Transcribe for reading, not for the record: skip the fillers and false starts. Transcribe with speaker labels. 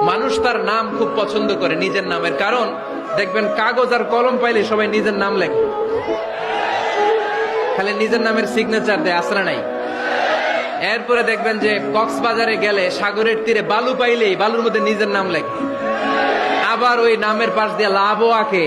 Speaker 1: মানুষ তার নাম খুব পছন্দ করে, নিজের নামের। কারণ দেখবেন কাগজ আর কলম পাইলে সবাই নিজের নাম লেখে, খালি নিজের নামের সিগনেচার দেয়, আসরা নাই। এরপরে দেখবেন যে কক্সবাজারে গেলে সাগরের তীরে বালু পাইলেই বালুর মধ্যে নিজের নাম লেখে, আবার ওই নামের পাশ দিয়ে লাভও আঁকে।